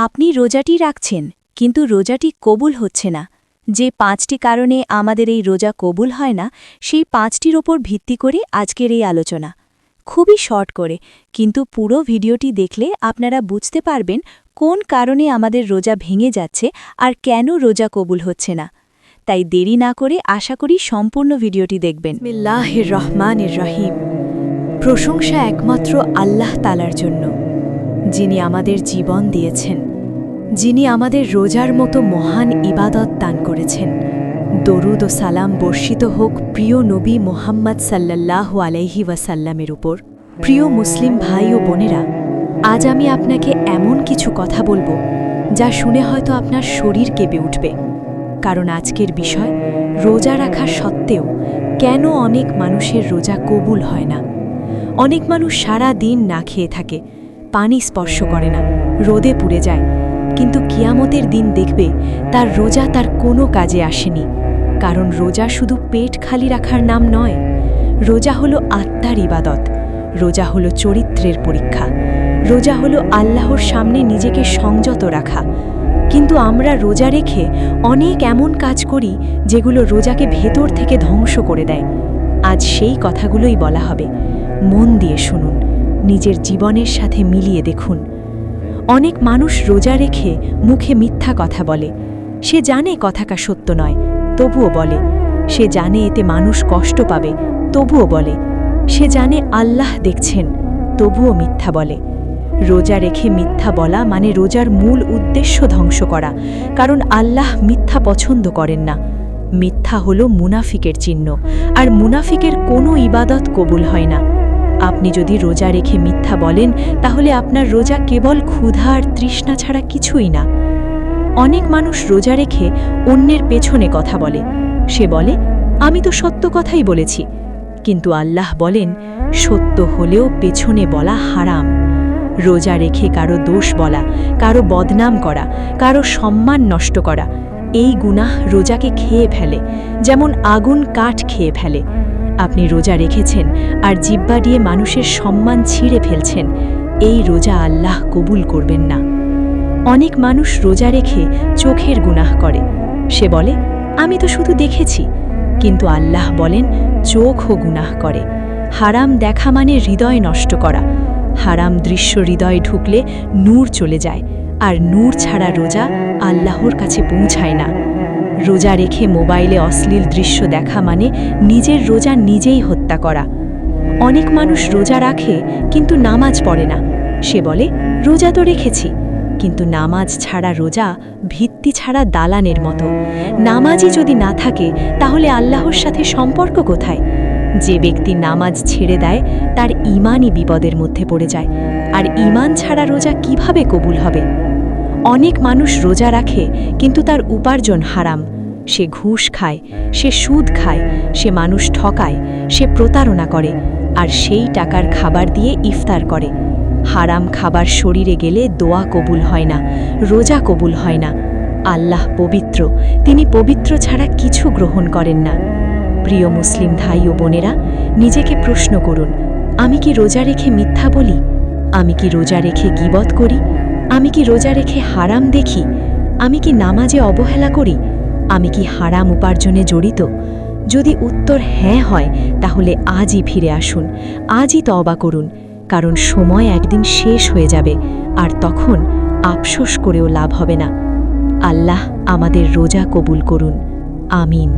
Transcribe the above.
আপনি রোজাটি রাখছেন, কিন্তু রোজাটি কবুল হচ্ছে না। যে ৫টি কারণে আমাদের এই রোজা কবুল হয় না, সেই ৫টির ওপর ভিত্তি করে আজকের এই আলোচনা। খুবই শর্ট করে, কিন্তু পুরো ভিডিওটি দেখলে আপনারা বুঝতে পারবেন কোন কারণে আমাদের রোজা ভেঙে যাচ্ছে আর কেন রোজা কবুল হচ্ছে না। তাই দেরি না করে আশা করি সম্পূর্ণ ভিডিওটি দেখবেন। বিসমিল্লাহির রহমানির রহিম। প্রশংসা একমাত্র আল্লাহ তাআলার জন্য, যিনি আমাদের জীবন দিয়েছেন, যিনি আমাদের রোজার মতো মহান ইবাদত দান করেছেন। দরুদ ও সালাম বর্ষিত হোক প্রিয় নবী মুহাম্মদ সাল্লাল্লাহু আলাইহি ওয়াসাল্লামের উপর। প্রিয় মুসলিম ভাই ও বোনেরা, আজ আমি আপনাকে এমন কিছু কথা বলবো যা শুনে হয়তো আপনার শরীর কেঁপে উঠবে। কারণ আজকের বিষয় রোজা রাখা সত্ত্বেও কেন অনেক মানুষের রোজা কবুল হয় না। অনেক মানুষ সারা দিন না খেয়ে থাকে, পানি স্পর্শ করে না, রোদে পুড়ে যায়, কিন্তু কিয়ামতের দিন দেখবে তার রোজা তার কোনো কাজে আসেনি। কারণ রোজা শুধু পেট খালি রাখার নাম নয়, রোজা হলো আত্মার ইবাদত, রোজা হলো চরিত্রের পরীক্ষা, রোজা হলো আল্লাহর সামনে নিজেকে সংযত রাখা। কিন্তু আমরা রোজা রেখে অনেক এমন কাজ করি যেগুলো রোজাকে ভেতর থেকে ধ্বংস করে দেয়। আজ সেই কথাগুলোই বলা হবে, মন দিয়ে শুনুন, নিজের জীবনের সাথে মিলিয়ে দেখুন। অনেক মানুষ রোজা রেখে মুখে মিথ্যা কথা বলে। সে জানে কথাটা সত্য নয়, তবুও বলে। সে জানে এতে মানুষ কষ্ট পাবে, তবুও বলে। সে জানে আল্লাহ দেখছেন, তবুও মিথ্যা বলে। রোজা রেখে মিথ্যা বলা মানে রোজার মূল উদ্দেশ্য ধ্বংস করা, কারণ আল্লাহ মিথ্যা পছন্দ করেন না। মিথ্যা হলো মুনাফিকের চিহ্ন, আর মুনাফিকের কোনো ইবাদত কবুল হয় না। আপনি যদি রোজা রেখে মিথ্যা বলেন, তাহলে আপনার রোজা কেবল ক্ষুধা আর তৃষ্ণা ছাড়া কিছুই না। অনেক মানুষ রোজা রেখে অন্যের পেছনে কথা বলে। সে বলে, আমি তো সত্য কথাই বলেছি। কিন্তু আল্লাহ বলেন, সত্য হলেও পেছনে বলা হারাম। রোজা রেখে কারো দোষ বলা, কারো বদনাম করা, কারো সম্মান নষ্ট করা, এই গুনাহ রোজাকে খেয়ে ফেলে, যেমন আগুন কাঠ খেয়ে ফেলে। আপনি রোজা রেখেছেন আর জিহ্বা দিয়ে মানুষের সম্মান ছিঁড়ে ফেলছেন, এই রোজা আল্লাহ কবুল করবেন না। অনেক মানুষ রোজা রেখে চোখের গুনাহ করে। সে বলে, আমি তো শুধু দেখেছি। কিন্তু আল্লাহ বলেন, চোখও গুনাহ করে। হারাম দেখা মানে হৃদয় নষ্ট করা। হারাম দৃশ্য হৃদয়ে ঢুকলে নূর চলে যায়, আর নূর ছাড়া রোজা আল্লাহর কাছে পৌঁছায় না। রোজা রেখে মোবাইলে অশ্লীল দৃশ্য দেখা মানে নিজের রোজা নিজেই হত্যা করা। অনেক মানুষ রোজা রাখে কিন্তু নামাজ পড়ে না। সে বলে, রোজা তো রেখেছি। কিন্তু নামাজ ছাড়া রোজা ভিত্তি ছাড়া দালানের মতো। নামাজই যদি না থাকে, তাহলে আল্লাহর সাথে সম্পর্ক কোথায়? যে ব্যক্তি নামাজ ছেড়ে দেয়, তার ঈমানই বিপদের মধ্যে পড়ে যায়। আর ঈমান ছাড়া রোজা কিভাবে কবুল হবে? অনেক মানুষ রোজা রাখে কিন্তু তার উপার্জন হারাম। সে ঘুষ খায়, সে সুদ খায়, সে মানুষ ঠকায়, সে প্রতারণা করে, আর সেই টাকার খাবার দিয়ে ইফতার করে। হারাম খাবার শরীরে গেলে দোয়া কবুল হয় না, রোজা কবুল হয় না। আল্লাহ পবিত্র, তিনি পবিত্র ছাড়া কিছু গ্রহণ করেন না। প্রিয় মুসলিম ভাই ও বোনেরা, নিজেকে প্রশ্ন করুন, আমি কি রোজা রেখে মিথ্যা বলি? আমি কি রোজা রেখে গীবত করি? আমি কি রোজা রেখে হারাম দেখি? আমি কি নামাজে অবহেলা করি? আমি কি হারাম উপার্জনে জড়িত? যদি উত্তর হ্যাঁ হয়, তাহলে আজই ফিরে আসুন, আজই তওবা করুন। কারণ সময় একদিন শেষ হয়ে যাবে, আর তখন আফসোস করেও লাভ হবে না। আল্লাহ আমাদের রোজা কবুল করুন। আমিন।